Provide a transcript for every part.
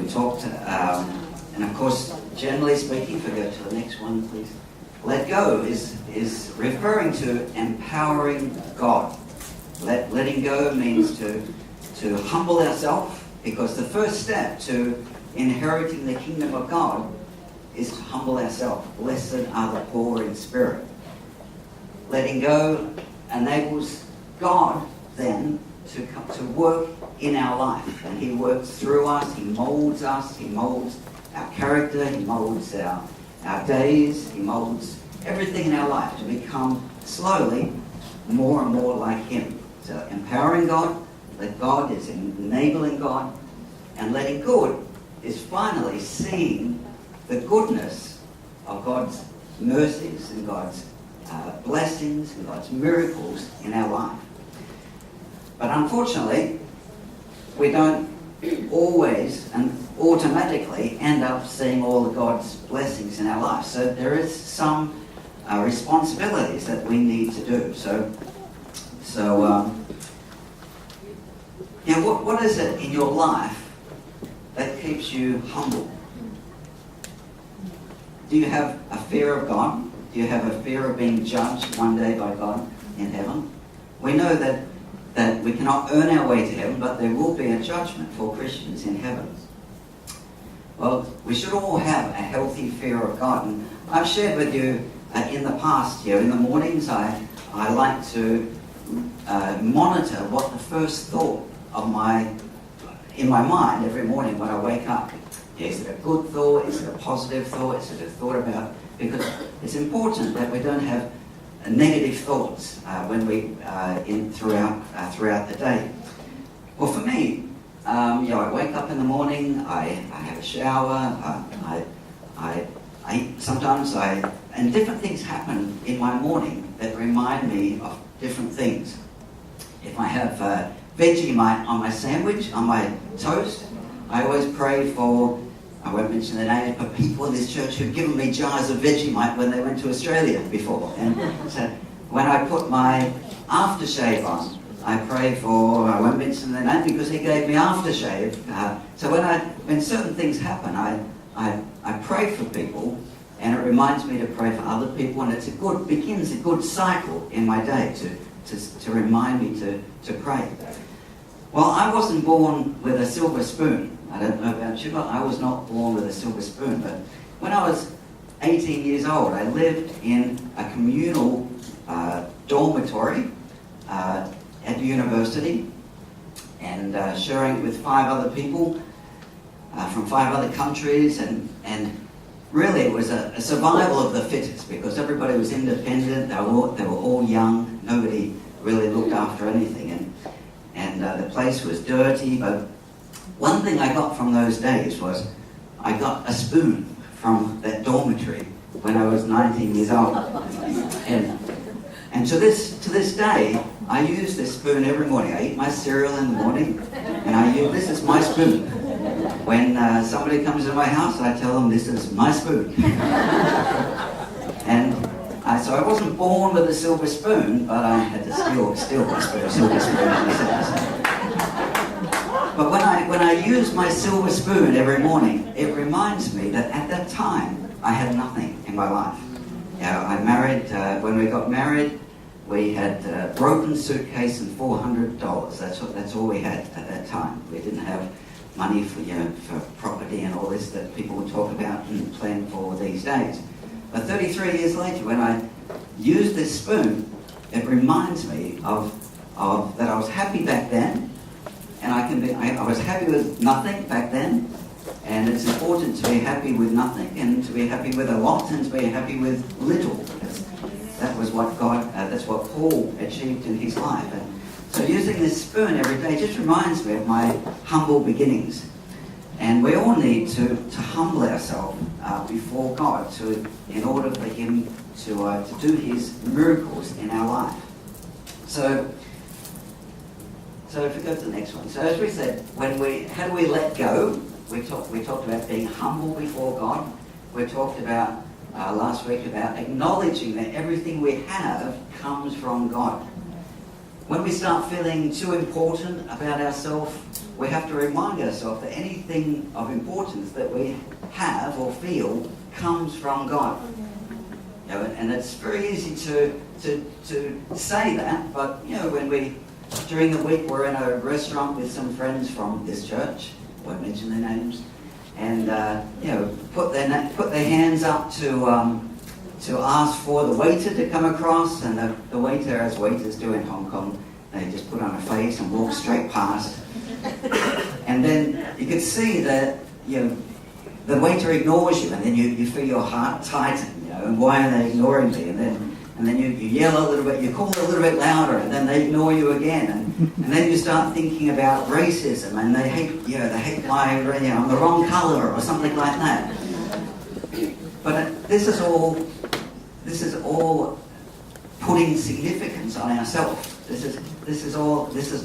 we talked, and of course, generally speaking, if we go to the next one, please. Let go is referring to empowering God. Letting go means to humble ourselves, because the first step to inheriting the kingdom of God is to humble ourselves. Blessed are the poor in spirit. Letting go enables God then to work in our life, and He works through us. He molds us. He molds our character. He molds our days. He molds everything in our life to become slowly more and more like Him. So empowering God, let God is enabling God, and letting good is finally seeing the goodness of God's mercies and God's blessings and God's miracles in our life. But unfortunately, we don't always and automatically end up seeing all of God's blessings in our life. So there is some responsibilities that we need to do. What is it in your life that keeps you humble? Do you have a fear of God? Do you have a fear of being judged one day by God in heaven? We know that we cannot earn our way to heaven, but there will be a judgment for Christians in heaven. Well, we should all have a healthy fear of God. And I've shared with you in the past, in the mornings I like to monitor what the first thought in my mind every morning when I wake up. Is it a good thought? Is it a positive thought? Is it a thought about... Because it's important that we don't have negative thoughts when we throughout the day. Well, for me, I wake up in the morning, I have a shower, and different things happen in my morning that remind me of different things. If I have Vegemite on my sandwich, on my toast, I always pray for, I won't mention the name, but people in this church who've given me jars of Vegemite when they went to Australia before. And so when I put my aftershave on, I pray for, I won't mention the name because he gave me aftershave. So when certain things happen, I pray for people, and it reminds me to pray for other people, and begins a good cycle in my day to remind me to pray. Well, I wasn't born with a silver spoon. I don't know about you, but I was not born with a silver spoon. But when I was 18 years old, I lived in a communal dormitory at university, and sharing with 5 other people from 5 other countries, and really it was a survival of the fittest, because everybody was independent. They were all young. Nobody really looked after anything, and the place was dirty. But one thing I got from those days was I got a spoon from that dormitory when I was 19 years old. And to this day, I use this spoon every morning. I eat my cereal in the morning, and this is my spoon. When somebody comes to my house, I tell them this is my spoon. So I wasn't born with a silver spoon, but I had to steal my silver spoon. But when I use my silver spoon every morning, it reminds me that at that time I had nothing in my life. I married. When we got married, we had a broken suitcase and $400. That's all we had at that time. We didn't have money for property and all this that people would talk about and plan for these days. But 33 years later, when I use this spoon, it reminds me of that I was happy back then, and I was happy with nothing back then, and it's important to be happy with nothing, and to be happy with a lot, and to be happy with little. That was what that's what Paul achieved in his life. And so using this spoon every day just reminds me of my humble beginnings. And we all need to humble ourselves before God in order for Him to do His miracles in our life. So if we go to the next one. So as we said, how do we let go? We talked about being humble before God. We talked about last week about acknowledging that everything we have comes from God. When we start feeling too important about ourselves, we have to remind ourselves that anything of importance that we have or feel comes from God. You know, and it's very easy to say that, but you know, when during the week we're in a restaurant with some friends from this church, won't mention their names, and you know, put their hands up to ask for the waiter to come across, and the waiter, as waiters do in Hong Kong, they just put on a face and walk straight past. And then you could see that, you know, the waiter ignores you, and then you feel your heart tighten, you know, and why are they ignoring me? And then you yell a little bit, you call a little bit louder, and then they ignore you again, and then you start thinking about racism, and they hate my, you know, I'm the wrong colour or something like that. But this is all putting significance on ourselves. This is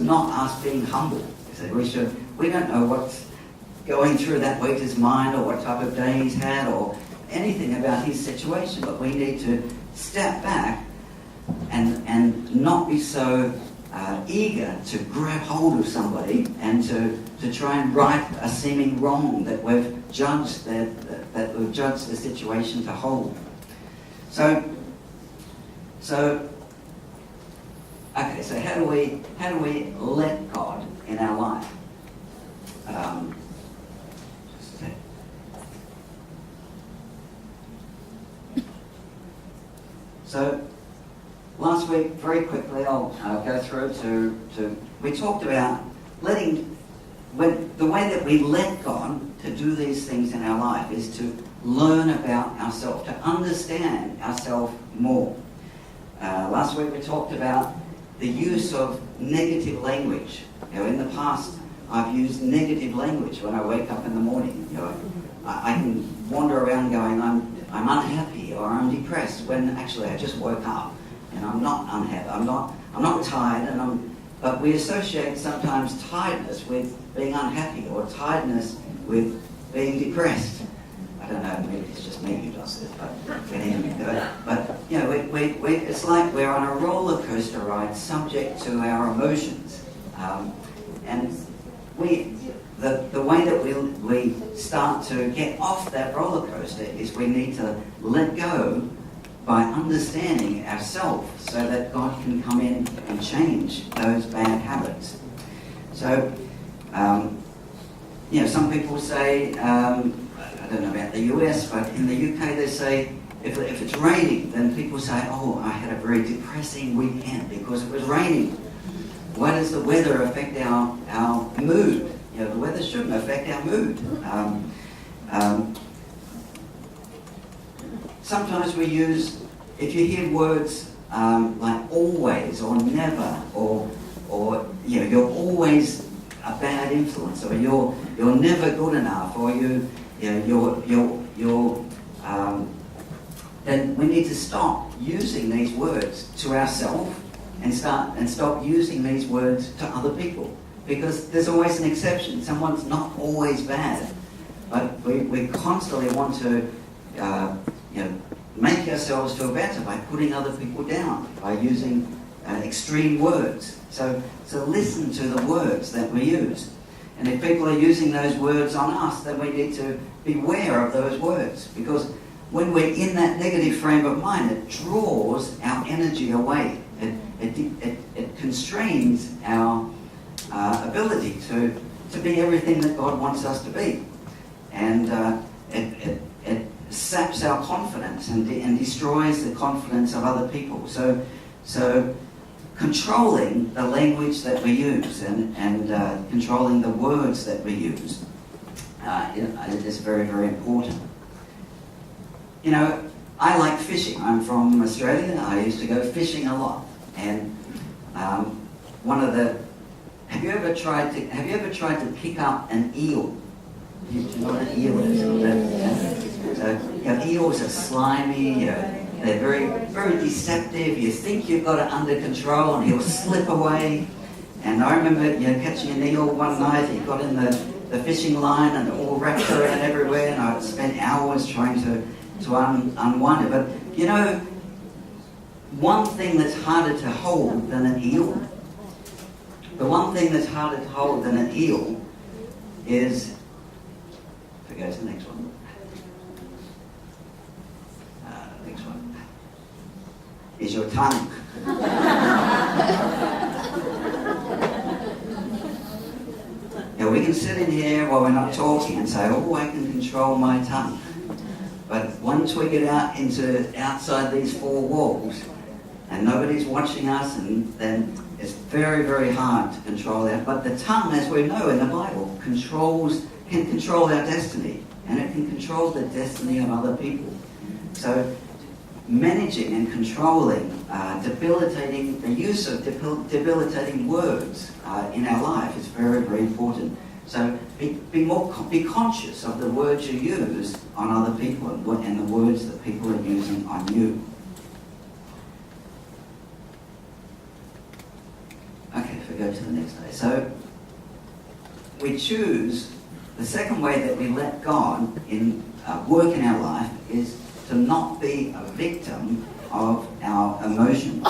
not us being humble. We don't know what's going through that waiter's mind or what type of day he's had or anything about his situation, but we need to step back and not be so eager to grab hold of somebody and to try and right a seeming wrong that we've judged the situation to hold. So how do we let God in our life? So last week, very quickly, I'll go through to we talked about the way that we let God to do these things in our life is to learn about ourselves, to understand ourselves more. Last week we talked about the use of negative language. You know, in the past, I've used negative language when I wake up in the morning. You know, I can wander around going, I'm unhappy or I'm depressed, when actually I just woke up and I'm not unhappy. I'm not tired, but we associate sometimes tiredness with being unhappy or tiredness with being depressed. I don't know, maybe it's just me who does this, but you know, it's like we're on a roller coaster ride subject to our emotions. And the way that we start to get off that roller coaster is we need to let go by understanding ourselves so that God can come in and change those bad habits. So, you know, some people say, I don't know about the US, but in the UK they say, if it's raining, then people say, oh, I had a very depressing weekend because it was raining. Why does the weather affect our mood? You know, the weather shouldn't affect our mood. Sometimes we use, if you hear words like always or never or you know, you're always a bad influence, or you're never good enough, or then we need to stop using these words to ourselves and stop using these words to other people, because there's always an exception. Someone's not always bad, but we constantly want to you know, make ourselves feel better by putting other people down, by using extreme words. So listen to the words that we use. And if people are using those words on us, then we need to beware of those words, because when we're in that negative frame of mind, it draws our energy away. It constrains our ability to be everything that God wants us to be. And it saps our confidence and destroys the confidence of other people. So controlling the language that we use and controlling the words that we use is very, very important. You know, I like fishing. I'm from Australia. I used to go fishing a lot. And have you ever tried to pick up an eel? Do you know what an eel is? So, you know, eels are slimy. They're very, very deceptive. You think you've got it under control, and he'll slip away. And I remember, you know, catching an eel one night. He got in the fishing line and all wrapped around everywhere, and I spent hours trying to unwind it. But you know, one thing that's harder to hold than an eel The one thing that's harder to hold than an eel is, if we go to the next one, next one, is your tongue. Now we can sit in here while we're not talking and say, oh, I can control my tongue. But once we get out into outside these four walls and nobody's watching us, and then it's very, very hard to control that. But the tongue, as we know in the Bible, can control our destiny, and it can control the destiny of other people. So managing and controlling the use of debilitating words in our life is very, very important. So be conscious of the words you use on other people and the words that people are using on you. Okay, if we go to the next day. So we choose, the second way that we let God work in our life is to not be a victim of our emotions.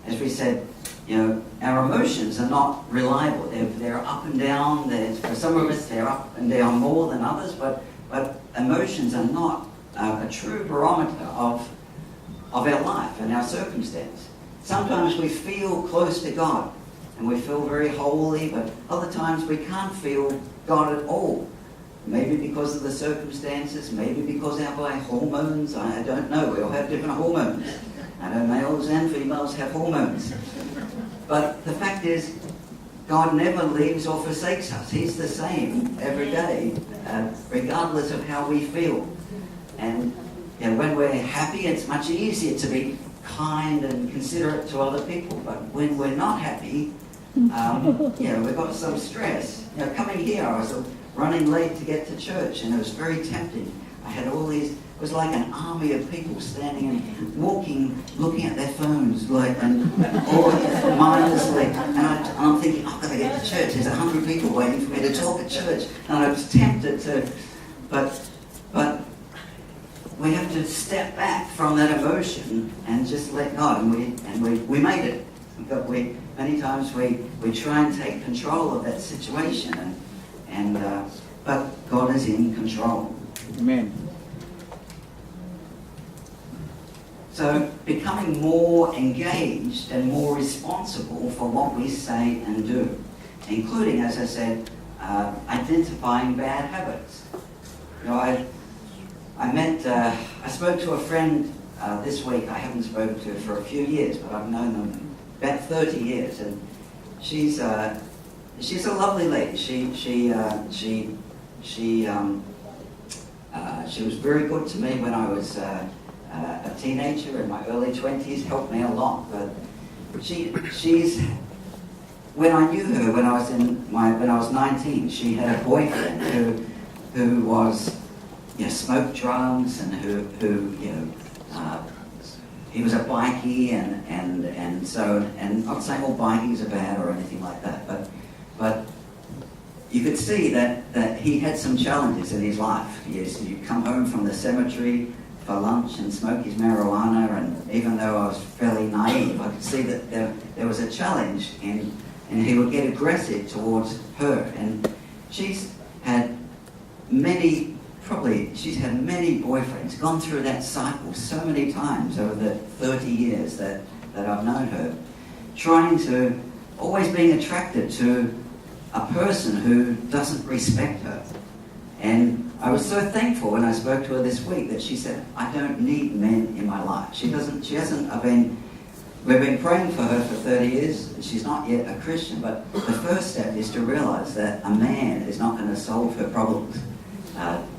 As we said, our emotions are not reliable. They're up and down. For some of us, they're up and down more than others, but emotions are not a true barometer of our life and our circumstance. Sometimes we feel close to God and we feel very holy, but other times we can't feel God at all. Maybe because of the circumstances, maybe because our hormones, I don't know. We all have different hormones. I know males and females have hormones. But the fact is, God never leaves or forsakes us. He's the same every day, regardless of how we feel. And when we're happy, it's much easier to be kind and considerate to other people. But when we're not happy, we've got some stress. Coming here, I was running late to get to church, and it was very tempting. I had all these, it was like an army of people standing and walking, looking at their phones, and all mindlessly. And I'm thinking, I've got to get to church. There's 100 people waiting for me to talk at church. And I was tempted to, but we have to step back from that emotion and just let God. And we made it. But many times we try and take control of that situation, but God is in control. Amen. So becoming more engaged and more responsible for what we say and do, including, as I said, identifying bad habits. I spoke to a friend this week. I haven't spoken to her for a few years, but I've known them about 30 years, and she's a lovely lady. She was very good to me when I was a teenager in my early 20s, helped me a lot. But she's when I knew her when I was 19, she had a boyfriend who was smoked drugs and who he was a bikie and not saying all bikies are bad or anything like that, but you could see that he had some challenges in his life. Yes, you come home from the cemetery for lunch and smoke his marijuana, and even though I was fairly naive, I could see that there was a challenge, and he would get aggressive towards her. And she's had many boyfriends, gone through that cycle so many times over the 30 years that I've known her, always being attracted to a person who doesn't respect her. And I was so thankful when I spoke to her this week that she said, I don't need men in my life. We've been praying for her for 30 years, and she's not yet a Christian, but the first step is to realize that a man is not going to solve her problems.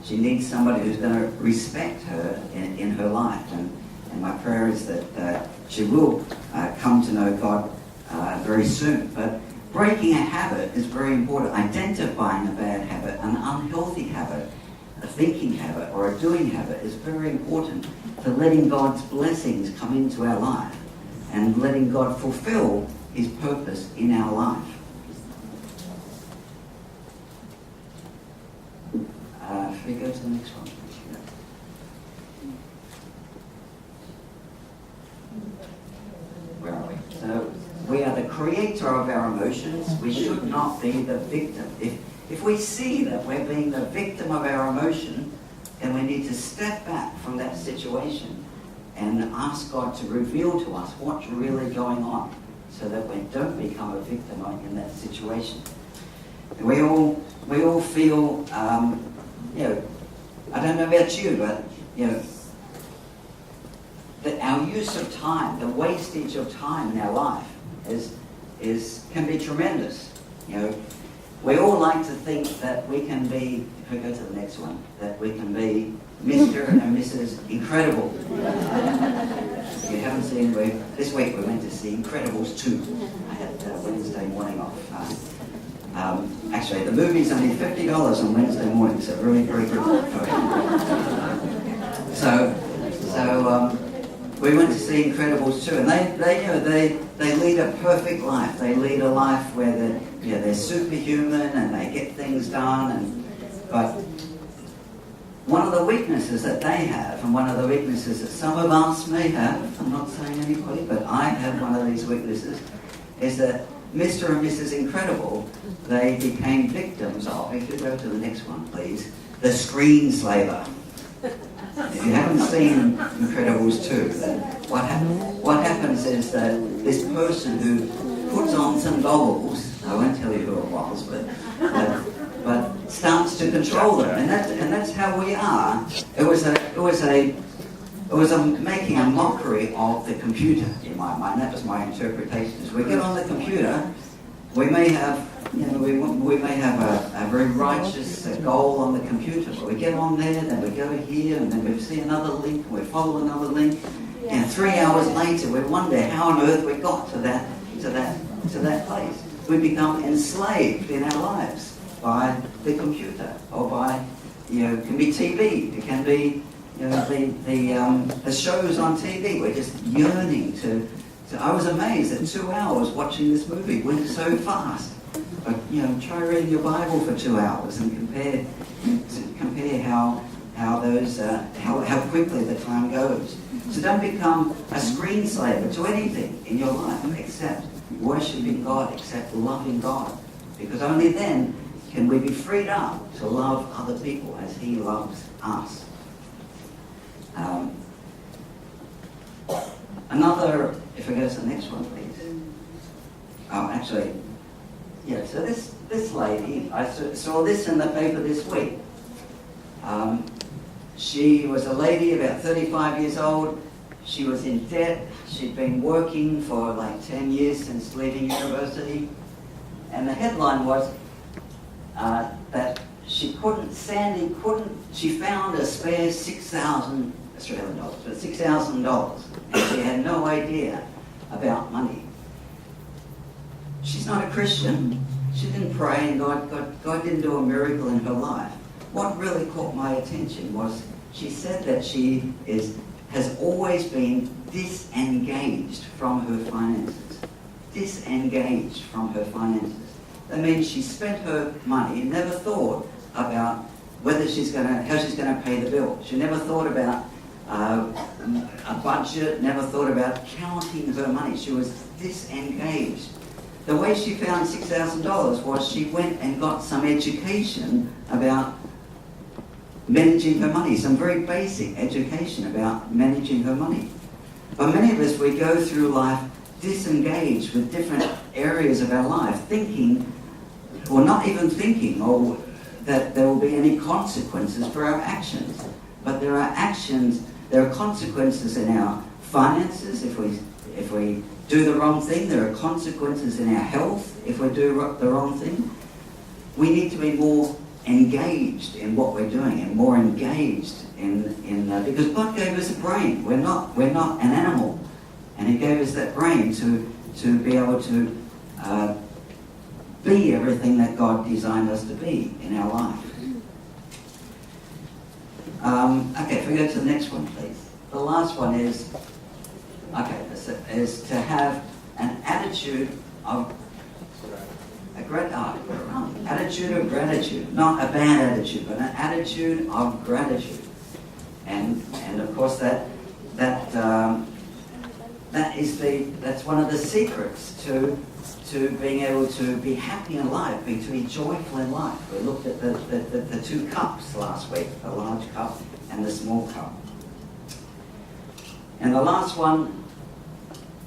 She needs somebody who's going to respect her in her life. And my prayer is that she will come to know God very soon. But breaking a habit is very important. Identifying a bad habit, an unhealthy habit, a thinking habit, or a doing habit is very important for letting God's blessings come into our life and letting God fulfill His purpose in our life. If we go to the next one. Where are we? So we are the creator emotions. We should not be the victim. If we see that we're being the victim of our emotion, then we need to step back from that situation and ask God to reveal to us what's really going on, so that we don't become a victim in that situation. We all feel, I don't know about you, but that our use of time, the wastage of time in our life, can be tremendous. We all like to think that we can be, if we go to the next one, that we can be Mr. and Mrs. Incredible. If you haven't seen, this week we went to see Incredibles 2. I had Wednesday morning off. Actually, the movie's only $50 on Wednesday morning, so very, very good. So we went to see Incredibles 2, and they lead a perfect life. They lead a life where they're superhuman and they get things done. But one of the weaknesses that they have, and one of the weaknesses that some of us may have, I'm not saying anybody, but I have one of these weaknesses, is that Mr. and Mrs. Incredible, they became victims of, if you go to the next one please, the screenslaver. If you haven't seen Incredibles 2, what happens is that this person who puts on some goggles, I won't tell you who it was, but starts to control them, and that's how we are. It was making a mockery of the computer in my mind. That was my interpretation. As we get on the computer, we may have we may have a very righteous goal on the computer, but we get on there, then we go here, and then we see another link, and we follow another link, and 3 hours later we wonder how on earth we got to that place. We become enslaved in our lives by the computer, or by, it can be TV, it can be, the shows on TV. We're just yearning to. I was amazed that 2 hours watching this movie went so fast. But try reading your Bible for 2 hours and compare how quickly the time goes. So don't become a screenslaver to anything in your life except worshiping God, except loving God, because only then can we be freed up to love other people as He loves us. Another, if we go to the next one, please. So this lady, I saw this in the paper this week. She was a lady about 35 years old. She was in debt. She'd been working for like 10 years since leaving university. And the headline was that she found a spare $6,000 Australian dollars, but $6,000, and she had no idea about money. She's not a Christian. She didn't pray, and God didn't do a miracle in her life. What really caught my attention was she said that she has always been disengaged from her finances. Disengaged from her finances. That means she spent her money and never thought about how she's going to pay the bill. She never thought about a budget, never thought about counting her money. She was disengaged. The way she found $6,000 was she went and got some education about managing her money, some very basic education about managing her money. But many of us, we go through life disengaged with different areas of our life, thinking, or not even thinking, or that there will be any consequences for our actions. But there are consequences in our finances if we do the wrong thing. There are consequences in our health if we do the wrong thing. We need to be more engaged in what we're doing, and more engaged because God gave us a brain. We're not an animal, and He gave us that brain to be able to be everything that God designed us to be in our life. If we go to the next one, please. The last one is to have an attitude of gratitude, not a bad attitude, but an attitude of gratitude. And of course that's one of the secrets to to being able to be happy in life, to be joyful in life. We looked at the two cups last week, the large cup and the small cup. And the last one,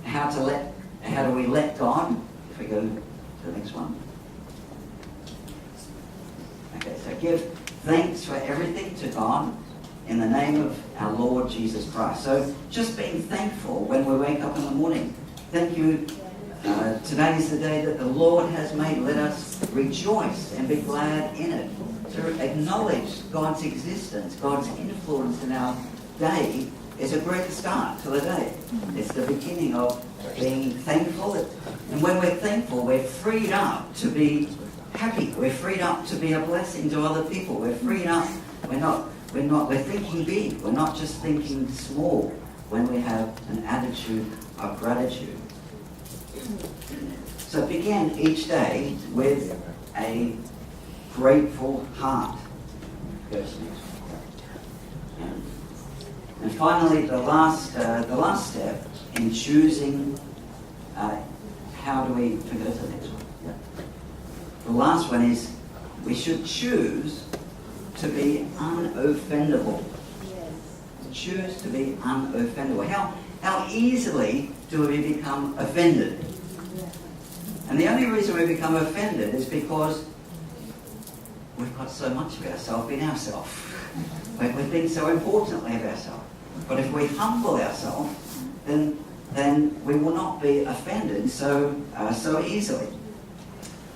how do we let God? If we go to the next one. Okay, so give thanks for everything to God in the name of our Lord Jesus Christ. So just being thankful when we wake up in the morning. Thank you. Today is the day that the Lord has made. Let us rejoice and be glad in it. To acknowledge God's existence, God's influence in our day is a great start to the day. It's the beginning of being thankful. And when we're thankful, we're freed up to be happy. We're freed up to be a blessing to other people. We're freed up. We're thinking big. We're not just thinking small when we have an attitude of gratitude. So begin each day with a grateful heart. And finally, the last step in choosing, how do we go to the next one? Yeah. The last one is we should choose to be unoffendable. Choose to be unoffendable. How easily do we become offended? And the only reason we become offended is because we've got so much of ourselves in ourselves. We think so importantly of ourselves. But if we humble ourselves, then we will not be offended so easily.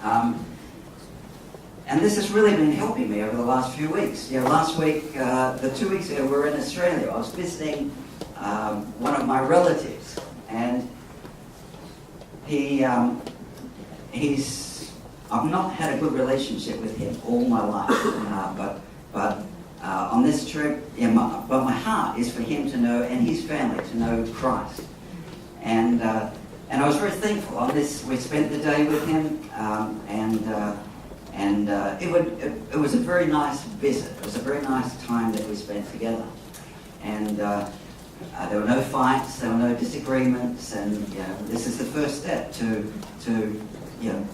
And this has really been helping me over the last few weeks. Last week, the 2 weeks ago, we were in Australia. I was visiting one of my relatives, and I've not had a good relationship with him all my life, but on this trip, but my heart is for him to know and his family to know Christ. And I was very thankful on this. We spent the day with him, and it was a very nice visit. It was a very nice time that we spent together. And there were no fights, there were no disagreements, and this is the first step to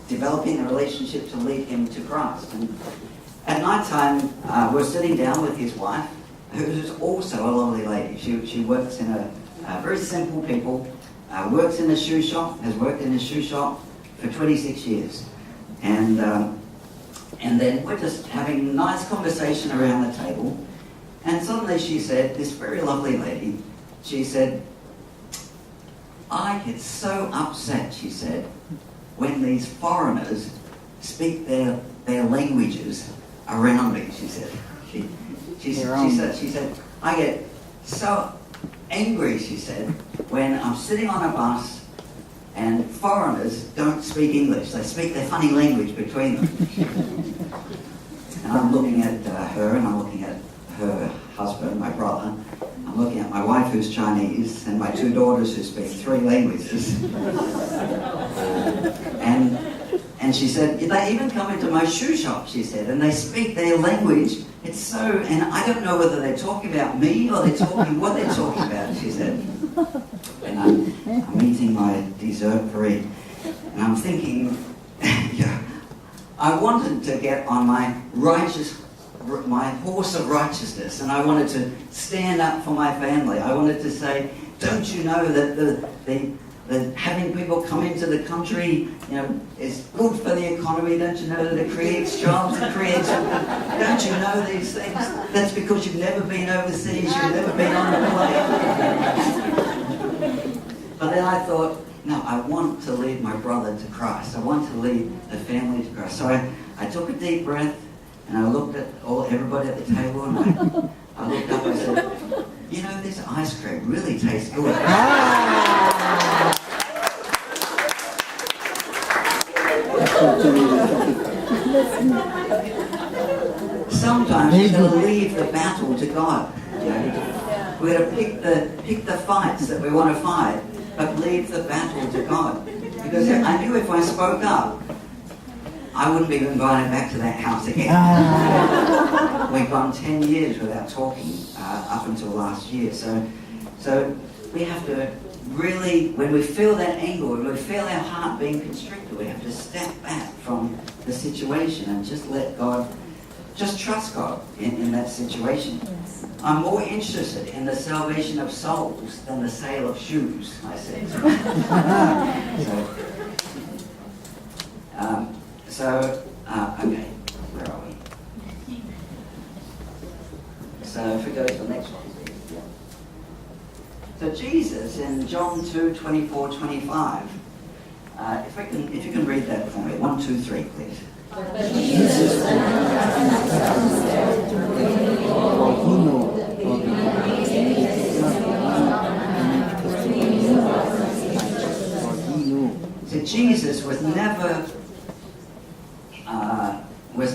developing a relationship to lead him to Christ. And at night time, we're sitting down with his wife, who's also a lovely lady. She works in a very simple people, works in a shoe shop, has worked in a shoe shop for 26 years. And then we're just having a nice conversation around the table. And suddenly she said, this very lovely lady, she said, I get so upset, she said, when these foreigners speak their languages around me, she said. She said, I get so angry, she said, when I'm sitting on a bus and foreigners don't speak English. They speak their funny language between them. And I'm looking at her, and I'm looking at her husband, my brother. I'm looking at my wife, who's Chinese, and my two daughters who speak 3 languages. And she said, they even come into my shoe shop, she said, and they speak their language. It's so, and I don't know whether they're talking about me or they're talking what they're talking about, she said. And I'm eating my dessert bread, and I'm thinking, I wanted to get on my horse of righteousness, and I wanted to stand up for my family. I wanted to say, don't you know that the having people come into the country, is good for the economy? Don't you know that it creates jobs? Don't you know these things? That's because you've never been overseas. You've never been on a plane. But then I thought, no, I want to lead my brother to Christ. I want to lead the family to Christ. So I took a deep breath, and I looked at everybody at the table, and I looked up and I said, this ice cream really tastes good. Sometimes we've got to leave the battle to God. We've got to pick the fights that we want to fight, but leave the battle to God. Because I knew if I spoke up, I wouldn't be invited back to that house again. We've gone 10 years without talking up until last year. So we have to really, when we feel that anger, when we feel our heart being constricted, we have to step back from the situation and just let God, just trust God in that situation. Yes. I'm more interested in the salvation of souls than the sale of shoes, I said. Okay, where are we? So if we go to the next one, please. So Jesus in John 2, 24, 25, if you can read that for me, 1, 2, 3, please. So Jesus was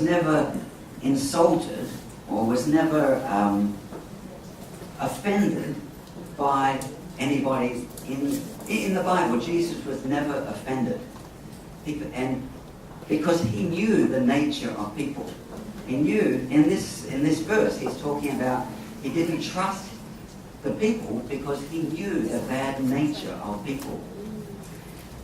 never insulted or was never offended by anybody in the Bible. Jesus was never offended, and because he knew the nature of people. He knew in this verse he's talking about he didn't trust the people because he knew the bad nature of people.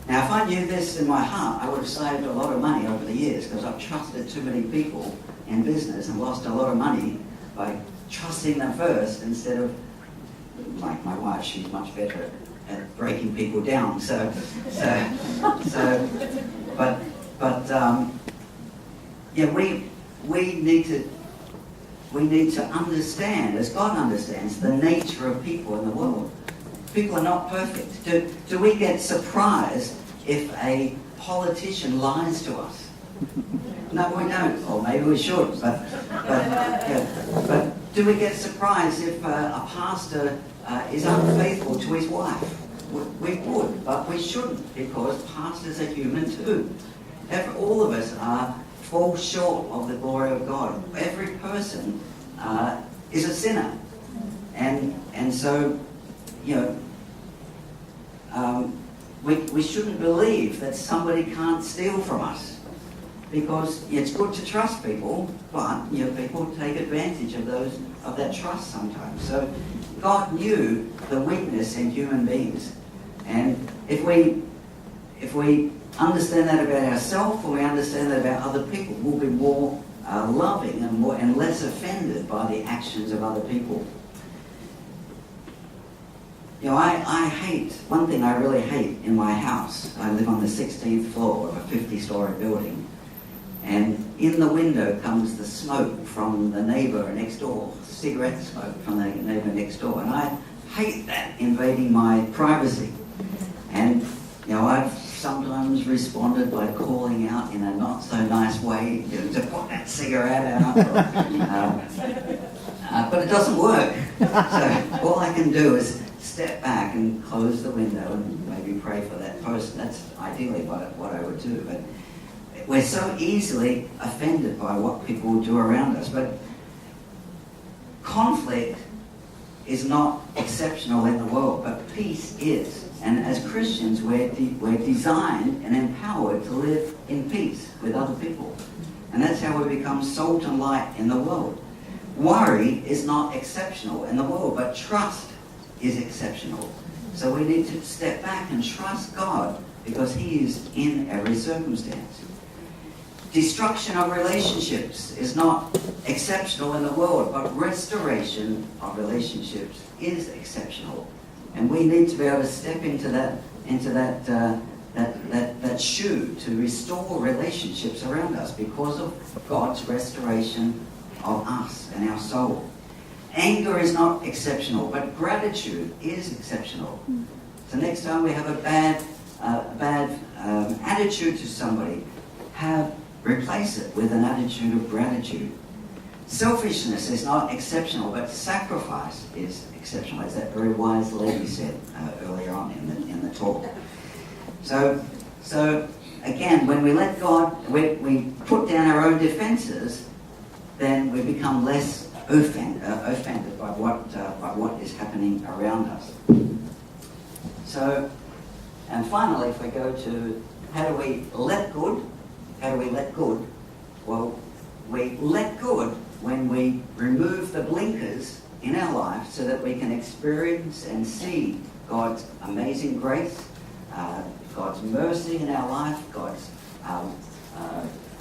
Now, if I knew this in my heart, I would have saved a lot of money over the years because I've trusted too many people in business and lost a lot of money by trusting them first instead of, like my wife, she's much better at breaking people down. We need to understand, as God understands, the nature of people in the world. People are not perfect. Do we get surprised if a politician lies to us? No, we don't. Or maybe we should. But do we get surprised if a pastor is unfaithful to his wife? We would, but we shouldn't, because pastors are human too. All of us fall short of the glory of God. Every person is a sinner, and so we shouldn't believe that somebody can't steal from us, because it's good to trust people, but people take advantage of that trust sometimes. So God knew the weakness in human beings, and if we understand that about ourselves, and we understand that about other people, we'll be more loving and less offended by the actions of other people. I hate, one thing I really hate in my house, I live on the 16th floor of a 50-story building, and in the window comes the smoke from the neighbour next door, cigarette smoke from the neighbour next door, and I hate that invading my privacy. And I've sometimes responded by calling out in a not so nice way to put that cigarette out. But it doesn't work. So all I can do is step back and close the window and maybe pray for that person. That's ideally what I would do. But we're so easily offended by what people do around us. But conflict is not exceptional in the world, but peace is. And as Christians, we're designed and empowered to live in peace with other people. And that's how we become salt and light in the world. Worry is not exceptional in the world, but trust is exceptional. So we need to step back and trust God because He is in every circumstance. Destruction of relationships is not exceptional in the world, but restoration of relationships is exceptional. And we need to be able to step into that shoe to restore relationships around us because of God's restoration of us and our soul. Anger is not exceptional, but gratitude is exceptional. So next time we have a bad attitude to somebody, replace it with an attitude of gratitude. Selfishness is not exceptional, but sacrifice is exceptional, as that very wise lady said earlier on in the talk. So again, when we let God, we put down our own defenses, then we become less offended by what is happening around us. So, and finally, if we go to how do we let good? Well, we let good when we remove the blinkers in our life so that we can experience and see God's amazing grace, God's mercy in our life, God's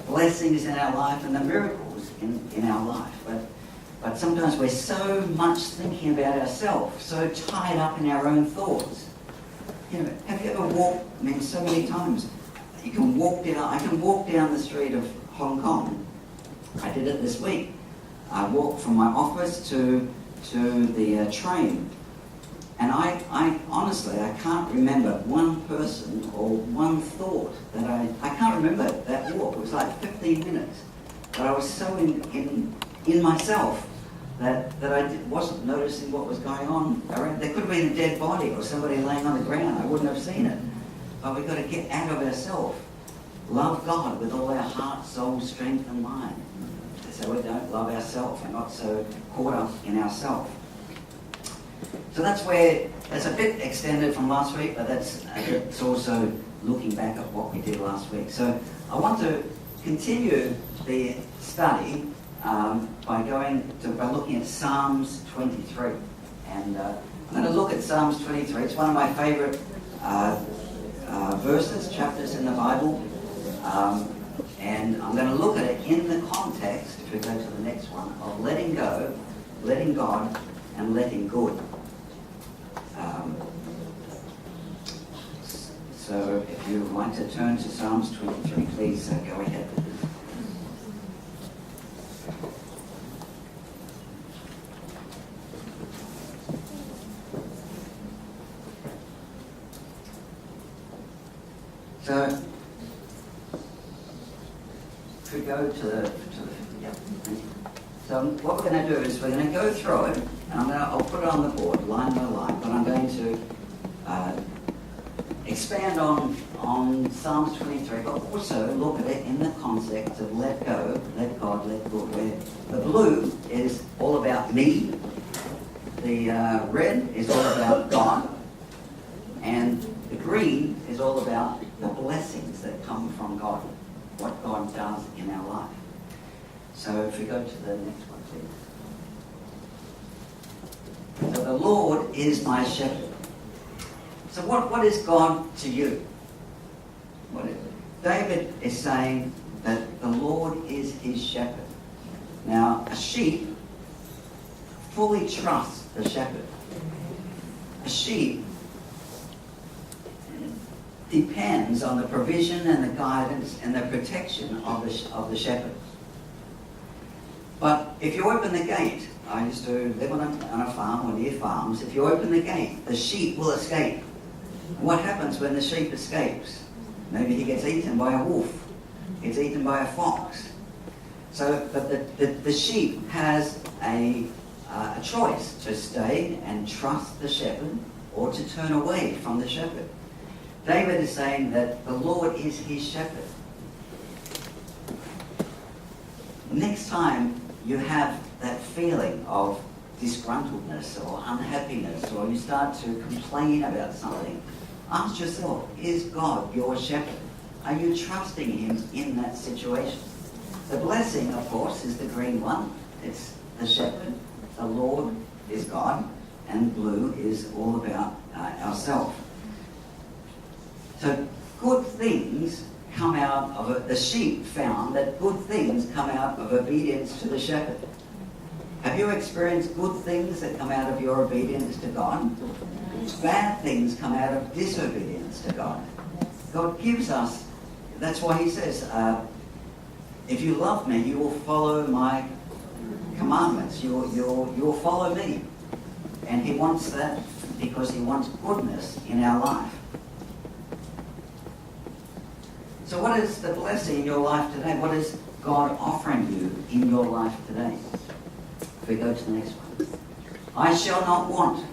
blessings in our life, and the miracles in our life. But sometimes we're so much thinking about ourselves, so tied up in our own thoughts. Have you ever walked, so many times, I can walk down the street of Hong Kong. I did it this week. I walked from my office to the train. And I honestly, I can't remember one person or one thought that I can't remember that walk. It was like 15 minutes. But I was so in myself that I wasn't noticing what was going on around. There could have been a dead body or somebody laying on the ground. I wouldn't have seen it. But we've got to get out of ourselves. Love God with all our heart, soul, strength and mind. So we don't love ourselves. We're not so caught up in ourselves. So that's a bit extended from last week, but it's also looking back at what we did last week. So I want to continue the study by looking at Psalms 23. And I'm going to look at Psalms 23. It's one of my favourite chapters in the Bible. And I'm going to look at it in the context, if we go to the next one, of letting go, letting God, and letting good. So if you would like to turn to Psalms 23, please go ahead. So if we go to the so what we're going to do is we're going to go through it, and I'll put it on the board line by line, but I'm going to expand on Psalms 23, but also look at it in the context of let go, let God, let good. Where the blue is all about me, the red is all about God, and the green is all about the blessings that come from God, what God does in our life. So if we go to the next one, please. So the Lord is my shepherd. So what is God to you? David is saying that the Lord is his shepherd. Now, a sheep fully trusts the shepherd. A sheep depends on the provision and the guidance and the protection of the shepherd. But if you open the gate, I used to live on a farm or near farms, if you open the gate, the sheep will escape. And what happens when the sheep escapes? Maybe he gets eaten by a wolf, gets eaten by a fox. So, but the sheep has a choice to stay and trust the shepherd or to turn away from the shepherd. David is saying that the Lord is his shepherd. Next time you have that feeling of disgruntledness or unhappiness, or you start to complain about something, ask yourself, is God your shepherd? Are you trusting him in that situation? The blessing, of course, is the green one. It's the shepherd. The Lord is God. And blue is all about ourselves. So good things come out of it. The sheep found that good things come out of obedience to the shepherd. Have you experienced good things that come out of your obedience to God? Bad things come out of disobedience to God. God gives us, that's why he says, if you love me, you will follow my commandments. You'll follow me. And he wants that because he wants goodness in our life. So what is the blessing in your life today? What is God offering you in your life today? If we go to the next one. I shall not want.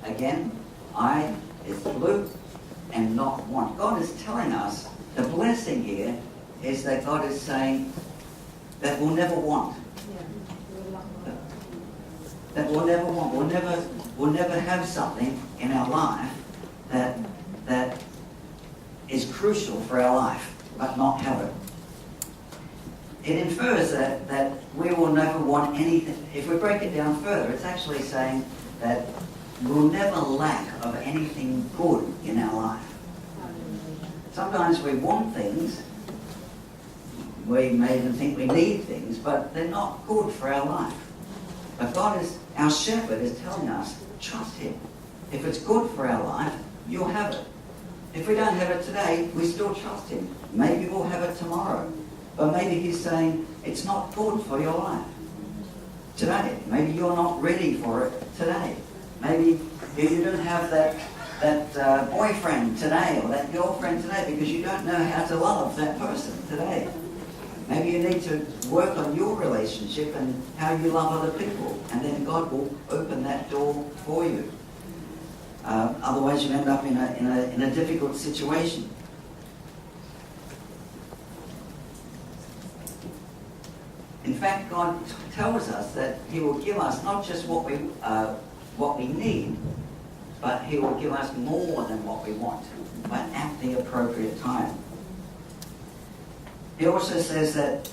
Again, I is blue and not want. God is telling us the blessing here is that God is saying that we'll never want. That we'll never want. We'll never have something in our life that is crucial for our life, but not have it. It infers that we will never want anything. If we break it down further, it's actually saying that we'll never lack of anything good in our life. Sometimes we want things, we may even think we need things, but they're not good for our life. But God is, our shepherd is telling us, trust him. If it's good for our life, you'll have it. If we don't have it today, we still trust him. Maybe we'll have it tomorrow. But maybe he's saying, it's not good for your life today. Maybe you're not ready for it today. Maybe you don't have that boyfriend today or that girlfriend today because you don't know how to love that person today. Maybe you need to work on your relationship and how you love other people, and then God will open that door for you. Otherwise, you end up in a difficult situation. In fact, God tells us that he will give us not just what we need, but he will give us more than what we want, but at the appropriate time. He also says that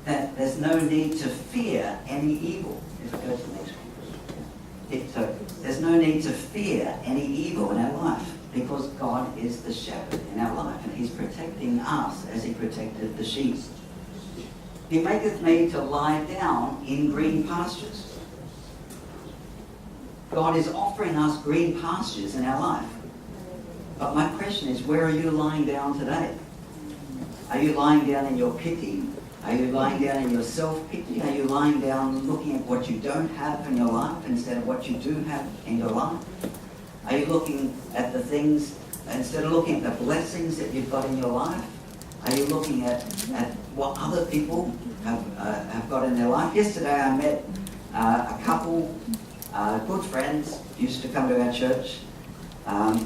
that there's no need to fear any evil. If we go to the next one. So there's no need to fear any evil in our life, because God is the shepherd in our life, and he's protecting us as he protected the sheep. He maketh me to lie down in green pastures. God is offering us green pastures in our life. But my question is, where are you lying down today? Are you lying down in your pity? Are you lying down in your self-pity? Are you lying down looking at what you don't have in your life instead of what you do have in your life? Are you looking at the things, instead of looking at the blessings that you've got in your life? Are you looking at what other people have got in their life? Yesterday I met a couple, good friends, used to come to our church.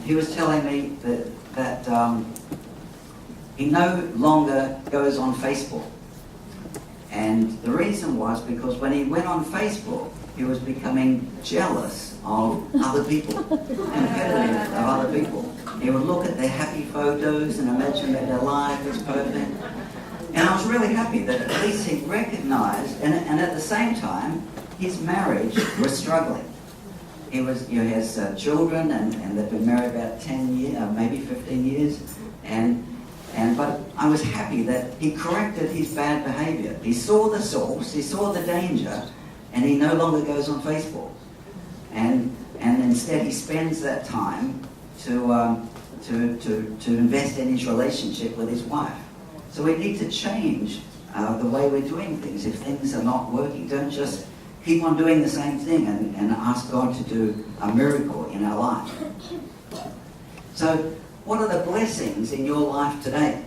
He was telling me that he no longer goes on Facebook. And the reason was because when he went on Facebook, he was becoming jealous of other people, competitive of other people. He would look at their happy photos and imagine that their life was perfect. And I was really happy that at least he recognized, and at the same time, his marriage was struggling. He has children, and they've been married about 10 years, maybe 15 years. But I was happy that he corrected his bad behavior. He saw the source, he saw the danger, and he no longer goes on Facebook. And instead he spends that time to invest in his relationship with his wife. So we need to change the way we're doing things. If things are not working, don't just keep on doing the same thing and ask God to do a miracle in our life. So what are the blessings in your life today?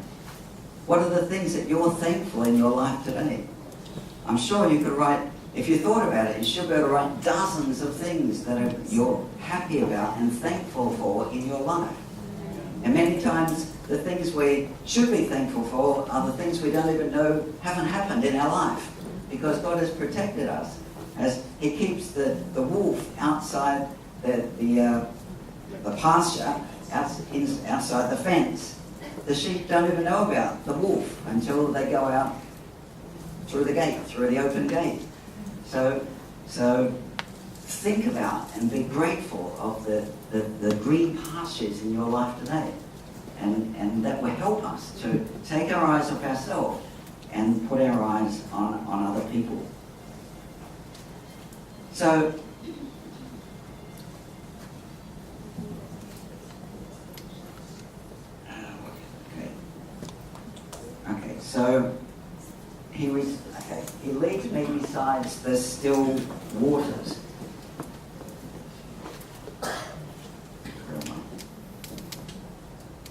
What are the things that you're thankful in your life today? I'm sure you could write, if you thought about it, you should be able to write dozens of things that you're happy about and thankful for in your life. And many times the things we should be thankful for are the things we don't even know haven't happened in our life, because God has protected us as he keeps the wolf outside the pasture, outside the fence. The sheep don't even know about the wolf until they go out through the gate, through the open gate. So think about and be grateful of the green pastures in your life today. And that will help us to take our eyes off ourselves and put our eyes on other people. So, so he leads me besides the still waters.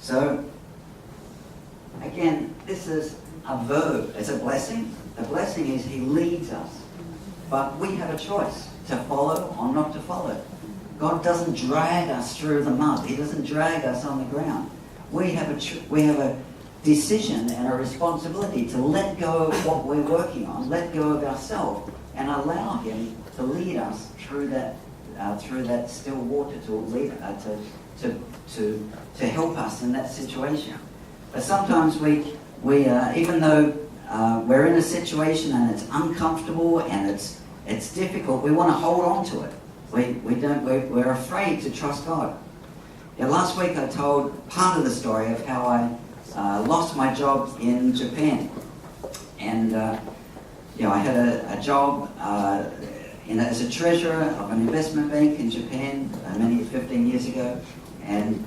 So, again, this is a verb. It's a blessing. The blessing is he leads us. But we have a choice to follow or not to follow. God doesn't drag us through the mud. He doesn't drag us on the ground. We have a decision and a responsibility to let go of what we're working on, let go of ourselves, and allow him to lead us through that still water, to help us in that situation. But sometimes we we even though we're in a situation and it's uncomfortable and it's difficult, we want to hold on to it. We're afraid to trust God. Yeah, last week I told part of the story of how I lost my job in Japan, and I had a job as a treasurer of an investment bank in Japan 15 years ago, and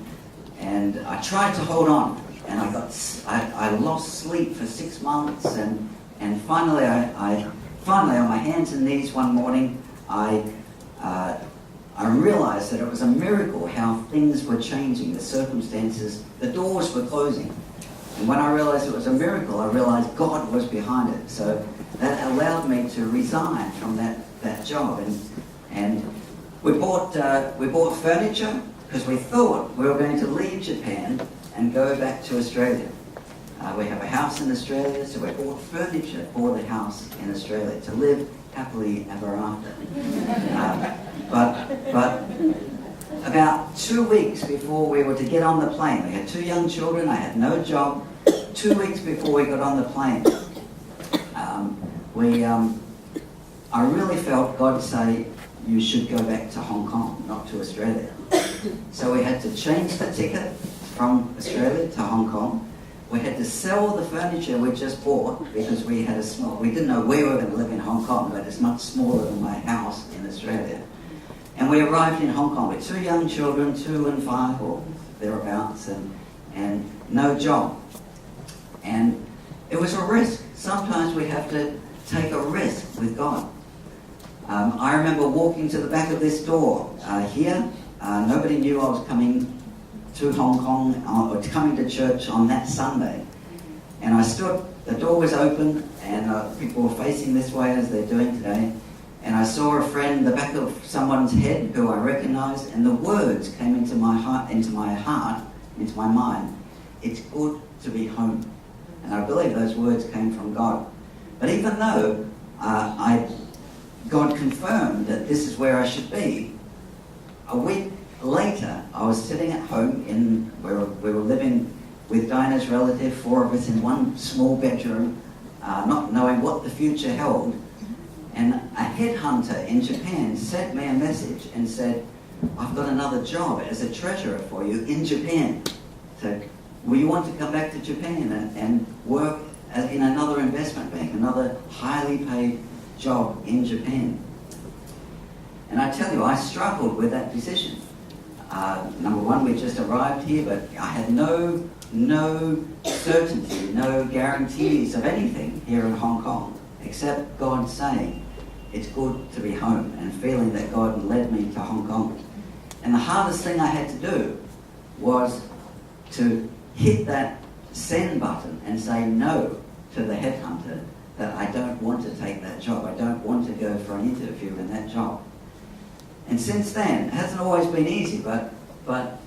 I tried to hold on, and I lost sleep for 6 months, and finally finally on my hands and knees one morning I realized that it was a miracle how things were changing, the circumstances, the doors were closing. And when I realized it was a miracle, I realized God was behind it. So that allowed me to resign from that job. And we bought furniture because we thought we were going to leave Japan and go back to Australia. We have a house in Australia, so we bought furniture for the house in Australia to live happily ever after. But about 2 weeks before we were to get on the plane, we had 2 young children, I had no job. 2 weeks before we got on the plane, I really felt God say, you should go back to Hong Kong, not to Australia. So we had to change the ticket from Australia to Hong Kong. We had to sell the furniture we just bought because we didn't know where we were going to live in Hong Kong, but it's much smaller than my house in Australia. And we arrived in Hong Kong with 2 young children, 2 and 5 or thereabouts, and no job. And it was a risk. Sometimes we have to take a risk with God. I remember walking to the back of this door here. Nobody knew I was coming to Hong Kong or coming to church on that Sunday. And I stood, the door was open, and people were facing this way as they're doing today. And I saw a friend, the back of someone's head who I recognized, and the words came into my heart, into my mind. It's good to be home. And I believe those words came from God. But even though God confirmed that this is where I should be, a week later I was sitting at home where we were living with Dinah's relative, 4 of us in one small bedroom, not knowing what the future held. And a headhunter in Japan sent me a message and said, I've got another job as a treasurer for you in Japan. So will you want to come back to Japan and work in another investment bank, another highly paid job in Japan? And I tell you, I struggled with that decision. Number one, we just arrived here, but I had no certainty, no guarantees of anything here in Hong Kong, except God saying, it's good to be home, and feeling that God led me to Hong Kong. And the hardest thing I had to do was to hit that send button and say no to the headhunter, that I don't want to take that job. I don't want to go for an interview in that job. And since then, it hasn't always been easy, but God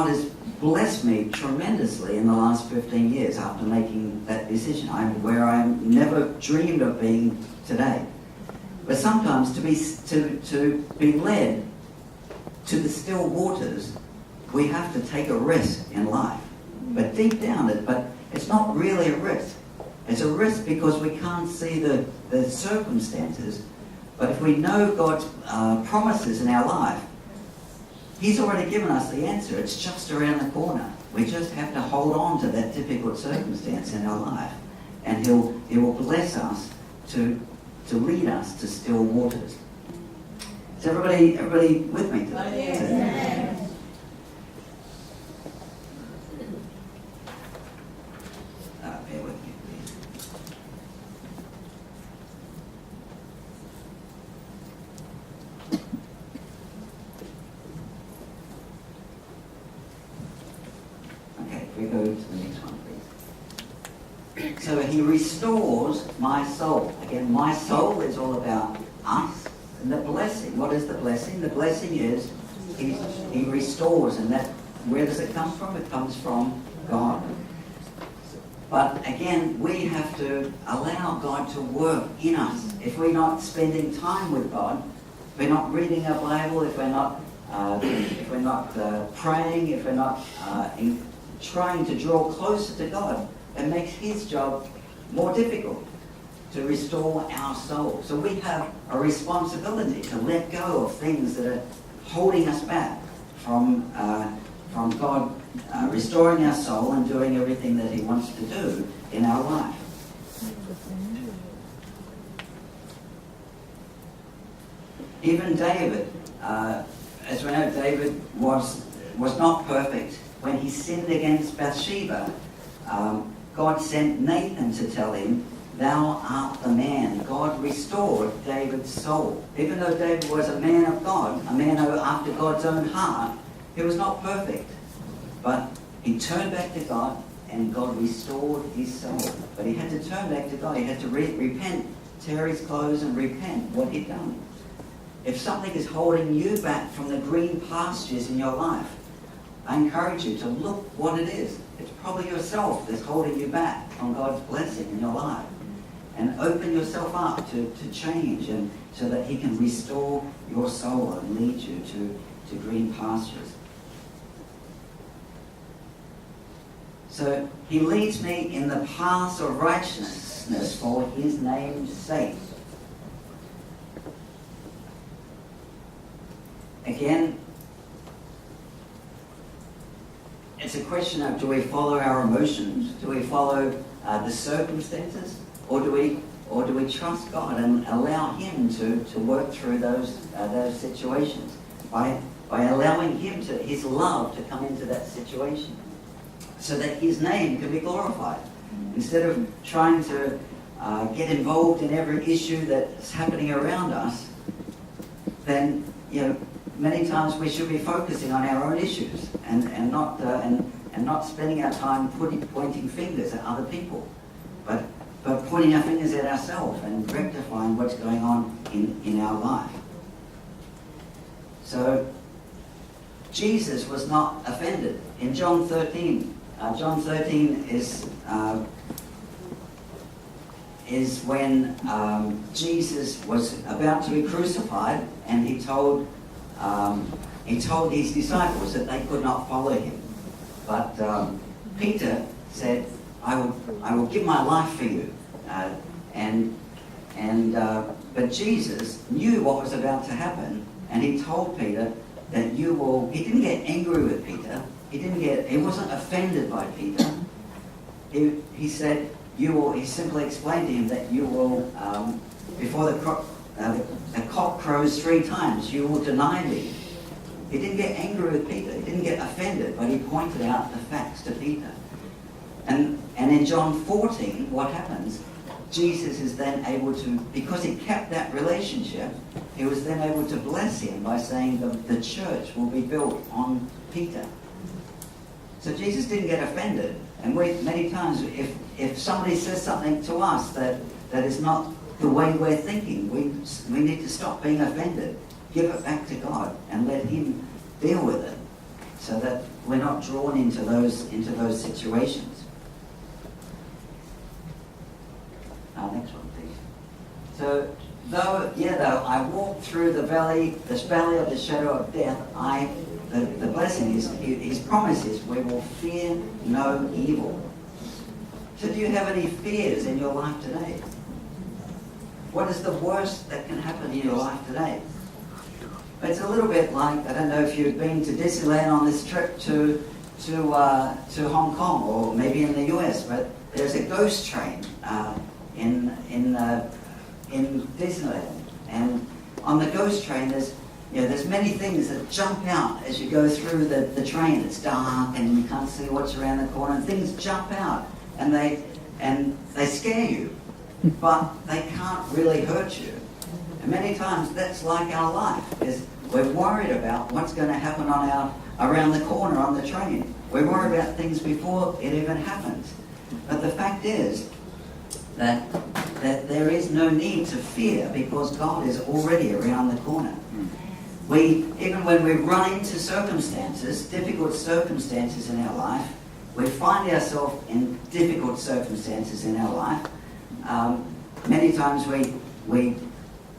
has blessed me tremendously in the last 15 years after making that decision. I'm where I never dreamed of being today. But sometimes to be led to the still waters, we have to take a risk in life. But deep down, it's not really a risk. It's a risk because we can't see the circumstances. But if we know God's promises in our life, He's already given us the answer. It's just around the corner. We just have to hold on to that difficult circumstance in our life, and He will bless us to lead us to still waters. Is everybody with me today? Yes. Bear with me, please. Okay, if we go to the next one, please. So He restores my soul. Again, my soul is all about us. And the blessing, what is the blessing? The blessing is He restores. And that, where does it come from? It comes from God. But again, we have to allow God to work in us. If we're not spending time with God, if we're not reading our Bible, if we're not praying, if we're not trying to draw closer to God, it makes his job more difficult to restore our soul. So we have a responsibility to let go of things that are holding us back from God restoring our soul and doing everything that he wants to do in our life. Even David, as we know, David was not perfect. When he sinned against Bathsheba, God sent Nathan to tell him, "Thou art the man." God restored David's soul. Even though David was a man of God, a man after God's own heart, he was not perfect. But he turned back to God, and God restored his soul. But he had to turn back to God. He had to repent, tear his clothes and repent what he'd done. If something is holding you back from the green pastures in your life, I encourage you to look what it is. It's probably yourself that's holding you back from God's blessing in your life. And open yourself up to change, and so that he can restore your soul and lead you to green pastures. So he leads me in the paths of righteousness for his name's sake. Again, it's a question of, do we follow our emotions? Do we follow the circumstances? Or do we trust God and allow him to work through those situations by allowing his love to come into that situation, so that his name can be glorified? Instead of trying to get involved in every issue that's happening around us, then many times we should be focusing on our own issues and not spending our time pointing fingers at other people, but pointing our fingers at ourselves and rectifying what's going on in our life. So Jesus was not offended. In John 13 is when Jesus was about to be crucified, and he told his disciples that they could not follow him. But Peter said, I will give my life for you. But Jesus knew what was about to happen, and he told Peter that he didn't get angry with Peter. He wasn't offended by Peter. He said, he simply explained to him that you will, before the cock crows 3 times, you will deny me. He didn't get angry with Peter. He didn't get offended, but he pointed out the facts to Peter. And in John 14, what happens? Jesus is then able to, because he kept that relationship, he was then able to bless him by saying the church will be built on Peter. So Jesus didn't get offended. And many times, if somebody says something to us that is not the way we're thinking, we need to stop being offended, give it back to God, and let him deal with it, so that we're not drawn into those situations. Next one, please. So, though I walk through this valley of the shadow of death, the blessing is, his promise is, we will fear no evil. So do you have any fears in your life today? What is the worst that can happen in your life today? It's a little bit like, I don't know if you've been to Disneyland on this trip to Hong Kong, or maybe in the US, but there's a ghost train in Disneyland, and on the ghost train there's many things that jump out as you go through the train. It's dark and you can't see what's around the corner, and things jump out and they scare you, but they can't really hurt you. And many times that's like our life, is we're worried about what's going to happen around the corner on the train. We're worried about things before it even happens. But the fact is that there is no need to fear, because God is already around the corner. Even when we run into difficult circumstances in our life, we find ourselves in difficult circumstances in our life. Many times we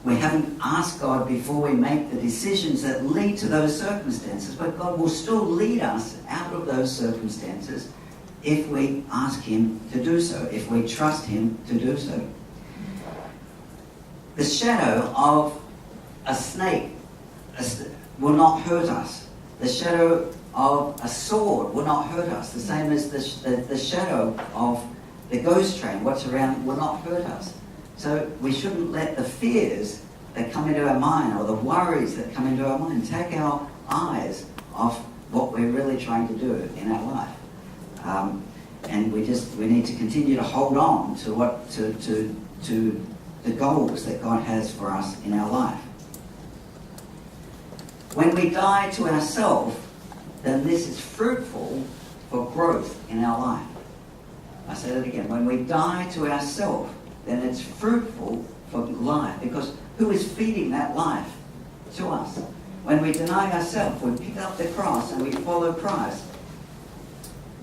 haven't asked God before we make the decisions that lead to those circumstances, but God will still lead us out of those circumstances if we ask him to do so, if we trust him to do so. The shadow of a snake will not hurt us. The shadow of a sword will not hurt us. The same as the shadow of the ghost train, what's around, will not hurt us. So we shouldn't let the fears that come into our mind or the worries that come into our mind take our eyes off what we're really trying to do in our life. And we need to continue to hold on to the goals that God has for us in our life. When we die to ourselves, then this is fruitful for growth in our life. I said it again. When we die to ourselves, then it's fruitful for life, because who is feeding that life to us? When we deny ourselves, we pick up the cross and we follow Christ,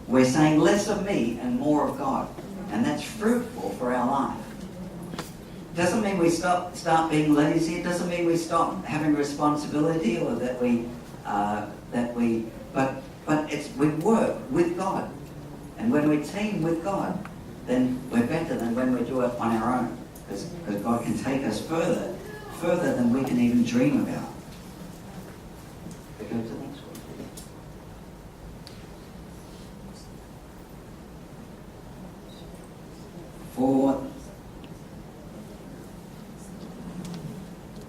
we're saying less of me and more of God. And that's fruitful for our life. Doesn't mean we start being lazy. It doesn't mean we stop having responsibility, or that we we work with God. And when we team with God, then we're better than when we do it on our own, because God can take us further than we can even dream about. Go to the next one, please.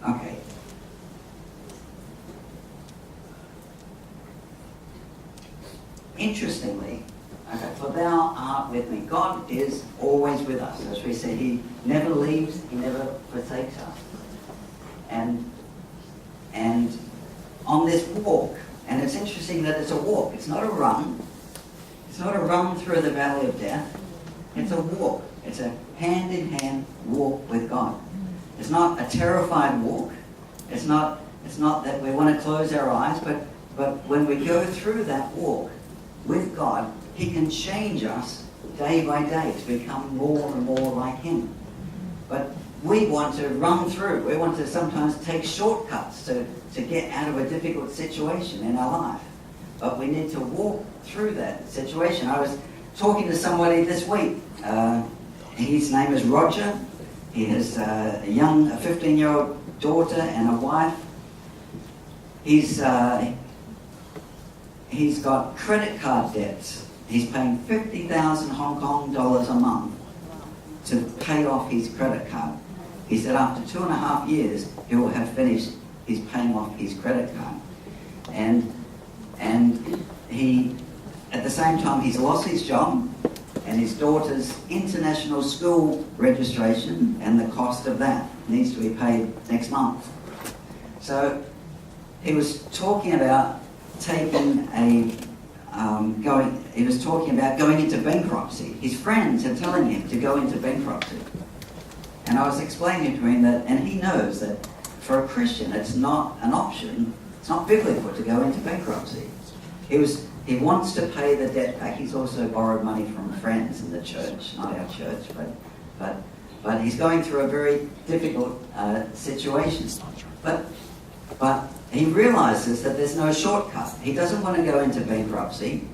Okay. Interestingly, for thou art with me. God is always with us. As we said, he never leaves, he never forsakes us. And on this walk, and it's interesting that it's a walk, it's not a run. It's not a run through the valley of death. It's a walk. It's a hand-in-hand walk with God. It's not a terrified walk. It's not that we want to close our eyes, but when we go through that walk with God, he can change us day by day to become more and more like him. But we want to run through. We want to sometimes take shortcuts to get out of a difficult situation in our life. But we need to walk through that situation. I was talking to somebody this week. His name is Roger. He has a 15-year-old daughter and a wife. He's got credit card debts. He's paying 50,000 Hong Kong dollars a month to pay off his credit card. He said after 2.5 years, he will have finished his paying off his credit card. And he, at the same time, he's lost his job and his daughter's international school registration, and the cost of that needs to be paid next month. So he was talking about going into bankruptcy. His friends are telling him to go into bankruptcy. And I was explaining to him that, and he knows that for a Christian, it's not an option. It's not biblical to go into bankruptcy. He wants to pay the debt back. He's also borrowed money from friends in the church, not our church, but he's going through a very difficult situation. But he realizes that there's no shortcut. He doesn't want to go into bankruptcy.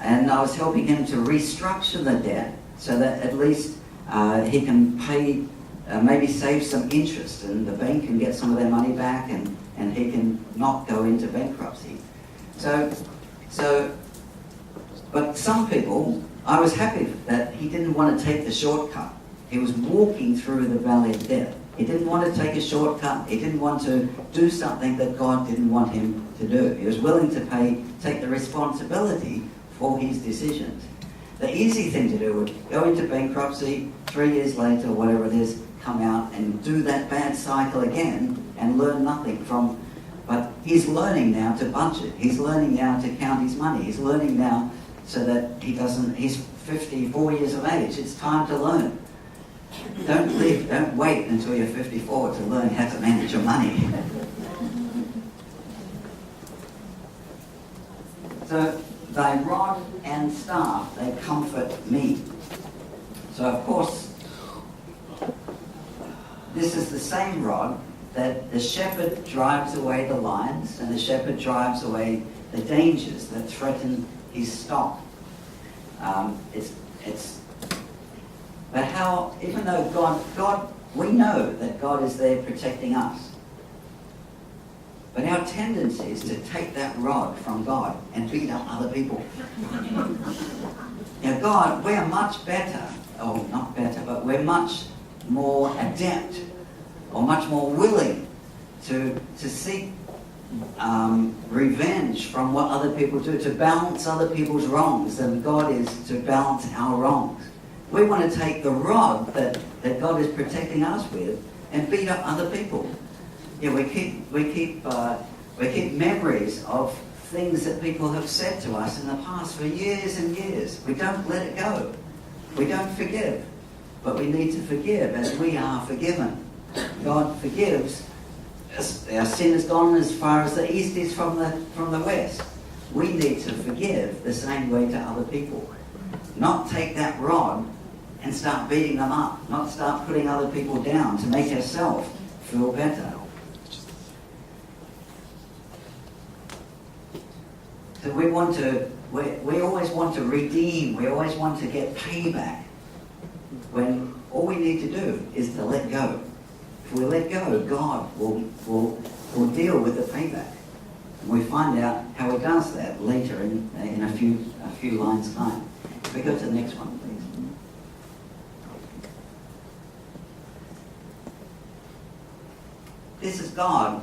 And I was helping him to restructure the debt so that at least he can pay, maybe save some interest, and the bank can get some of their money back, and he can not go into bankruptcy. But some people, I was happy that he didn't want to take the shortcut. He was walking through the valley of death. He didn't want to take a shortcut. He didn't want to do something that God didn't want him to do. He was willing to take the responsibility for his decisions. The easy thing to do would go into bankruptcy, 3 years later, whatever it is, come out and do that bad cycle again and learn nothing from. But he's learning now to budget. He's learning now to count his money. He's learning now so that he's 54 years of age. It's time to learn. Don't wait until you're 54 to learn how to manage your money. So, thy rod and staff, they comfort me. So, of course, this is the same rod that the shepherd drives away the lions, and the shepherd drives away the dangers that threaten his stock. But how, even though God, we know that God is there protecting us. But our tendency is to take that rod from God and beat up other people. Now God, we are much better, or not better, but we're much more adept, or much more willing to seek revenge from what other people do, to balance other people's wrongs than God is to balance our wrongs. We want to take the rod that God is protecting us with and beat up other people. Yeah, we keep memories of things that people have said to us in the past for years and years. We don't let it go. We don't forgive. But we need to forgive as we are forgiven. God forgives. Our sin has gone as far as the east is from the west. We need to forgive the same way to other people. Not take that rod and start beating them up. Not start putting other people down to make ourselves feel better. So we always want to redeem. We always want to get payback. When all we need to do is to let go. If we let go, God will deal with the payback. And we find out how He does that later in a few lines' time. If we go to the next one, please. This is God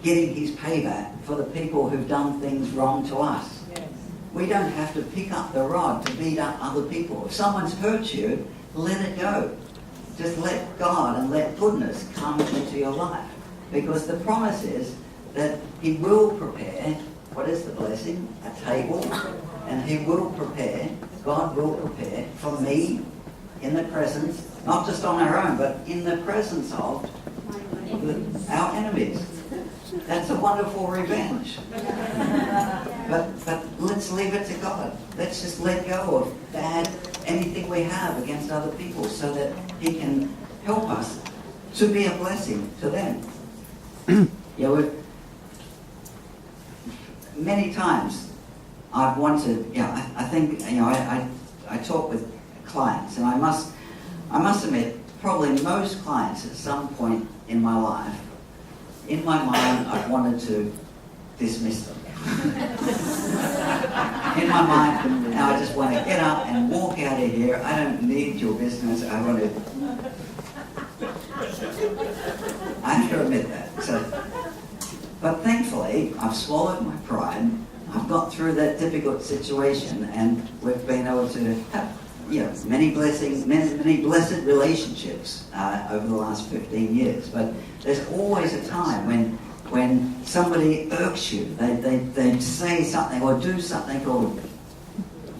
getting His payback for the people who've done things wrong to us. Yes. We don't have to pick up the rod to beat up other people. If someone's hurt you, let it go. Just let God and let goodness come into your life. Because the promise is that He will prepare, what is the blessing? A table. And He will prepare, God will prepare for me in the presence, not just on our own, but in the presence of our enemies. That's a wonderful revenge. But let's leave it to God. Let's just let go of anything we have against other people so that He can help us to be a blessing to them. Many times I've wanted, I think, I talk with clients, and I must admit, probably most clients at some point in my life, in my mind, I've wanted to dismiss them. In my mind, now I just want to get up and walk out of here. I don't need your business. I have to admit that. But thankfully, I've swallowed my pride. I've got through that difficult situation, and we've been able to have many blessings, many blessed relationships over the last 15 years. But there's always a time when somebody irks you. They say something or do something or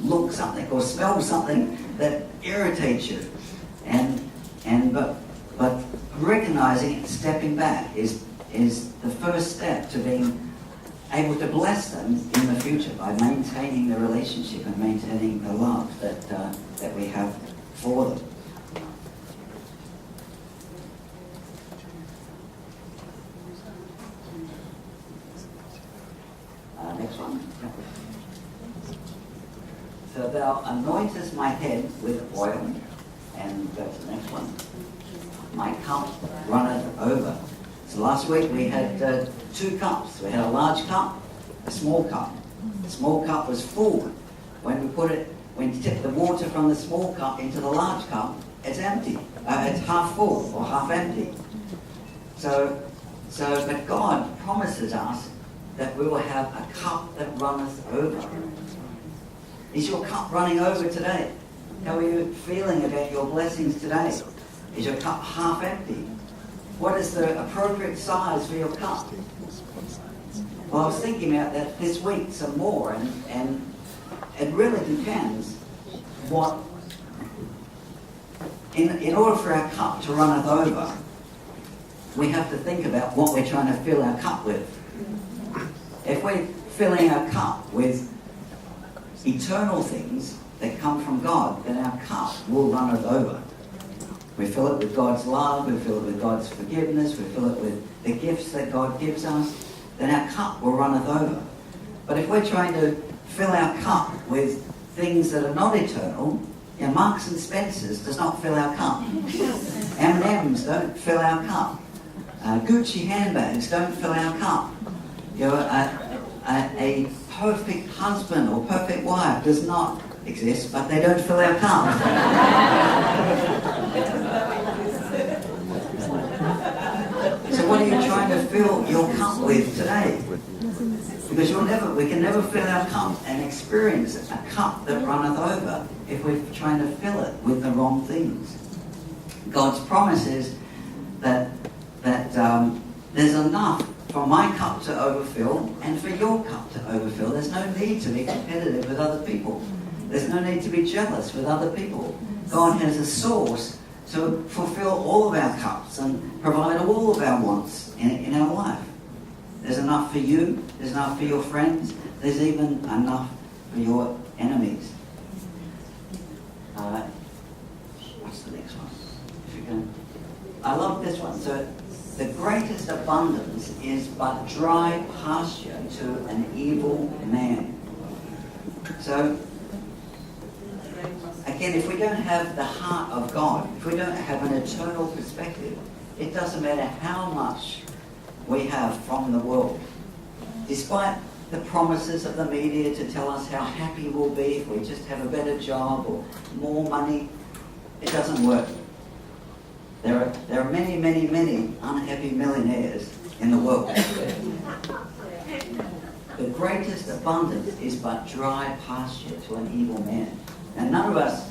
look something or smell something that irritates you. But recognizing and stepping back is the first step to being able to bless them in the future by maintaining the relationship and maintaining the love that we have for them. Next one. So thou anointest my head with oil, and go to the next one. My cup runneth over. So last week we had 2 cups. We had a large cup, a small cup. The small cup was full. When we tip the water from the small cup into the large cup, it's empty. It's half full or half empty. But God promises us that we will have a cup that runneth over. Is your cup running over today? How are you feeling about your blessings today? Is your cup half empty? What is the appropriate size for your cup? Well, I was thinking about that this week some more, and it really depends what, in order for our cup to runneth over, we have to think about what we're trying to fill our cup with. If we're filling our cup with eternal things that come from God, then our cup will runneth over. We fill it with God's love, we fill it with God's forgiveness, we fill it with the gifts that God gives us, then our cup will runneth over. But if we're trying to fill our cup with things that are not eternal. Marks and Spencer's does not fill our cup. M&M's don't fill our cup. Gucci handbags don't fill our cup. A perfect husband or perfect wife does not exist, but they don't fill our cup. So what are you trying to fill your cup with today? Because we can never fill our cup and experience a cup that runneth over if we're trying to fill it with the wrong things. God's promise is that there's enough for my cup to overfill and for your cup to overfill. There's no need to be competitive with other people. There's no need to be jealous with other people. God has a source to fulfill all of our cups and provide all of our wants in our life. There's enough for you. There's enough for your friends. There's even enough for your enemies. What's the next one? If you can. I love this one. So, the greatest abundance is but dry pasture to an evil man. So, again, if we don't have the heart of God, if we don't have an eternal perspective, it doesn't matter how much we have from the world. Despite the promises of the media to tell us how happy we'll be if we just have a better job or more money, it doesn't work. There are many, many, many unhappy millionaires in the world. The greatest abundance is but dry pasture to an evil man. And none of us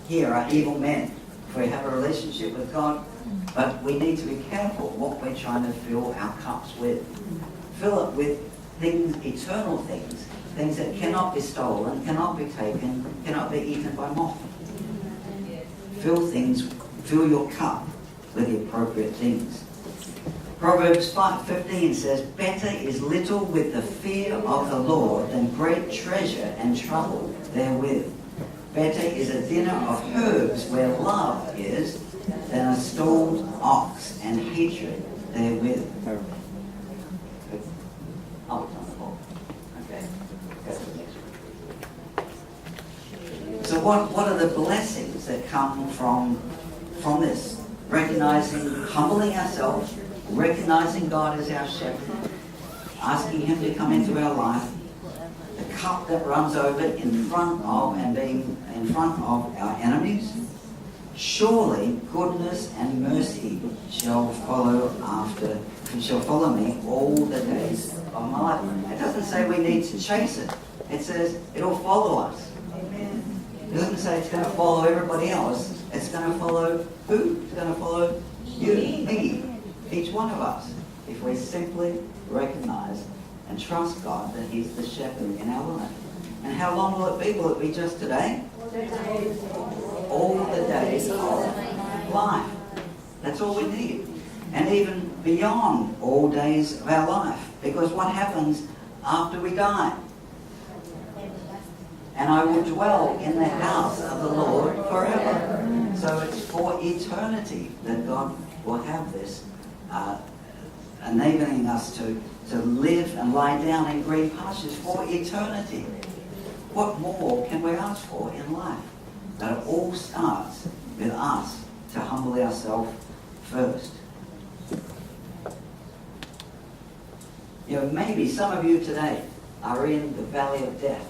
here are evil men if we have a relationship with God, but we need to be careful what we're trying to fill our cups with. Fill it with things, eternal things, things that cannot be stolen, cannot be taken, cannot be eaten by moth. Fill your cup with the appropriate things. Proverbs 5:15 says, "Better is little with the fear of the Lord than great treasure and trouble therewith. Better is a dinner of herbs where love is than a stalled ox and hatred therewith." Okay. So what are the blessings that come from this? Humbling ourselves, recognizing God as our shepherd, asking Him to come into our life, the cup that runs over in front of and being in front of our enemies. Surely goodness and mercy shall follow me all the days of my life. It doesn't say we need to chase it. It says it'll follow us. It doesn't say it's going to follow everybody else. It's going to follow who? It's going to follow you, me, each one of us. If we simply recognize and trust God that He's the shepherd in our life. And how long will it be? Will it be just today? All the days of life. That's all we need. And even beyond all days of our life. Because what happens after we die? "And I will dwell in the house of the Lord forever." So it's for eternity that God will have this, enabling us to live and lie down in green pastures for eternity. What more can we ask for in life? But it all starts with us to humble ourselves first. Maybe some of you today are in the valley of death.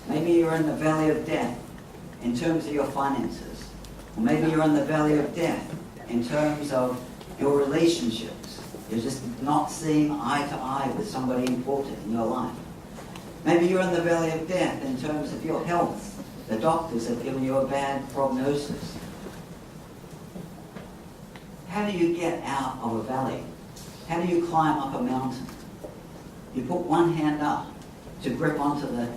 Maybe you're in the valley of death in terms of your finances. Or maybe you're in the valley of death in terms of your relationships. You're just not seeing eye to eye with somebody important in your life. Maybe you're in the valley of death in terms of your health. The doctors have given you a bad prognosis. How do you get out of a valley? How do you climb up a mountain? You put one hand up to grip onto the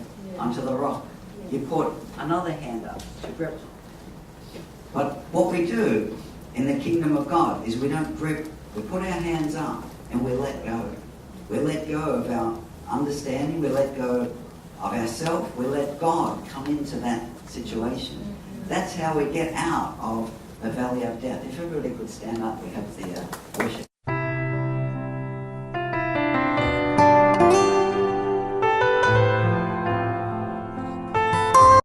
rock. You put another hand up to grip. But what we do in the kingdom of God is we don't grip. We put our hands up and we let go. We let go of our understanding. We let go of ourselves. We let God come into that situation. That's how we get out of the valley of death. If everybody could stand up, we have the worship.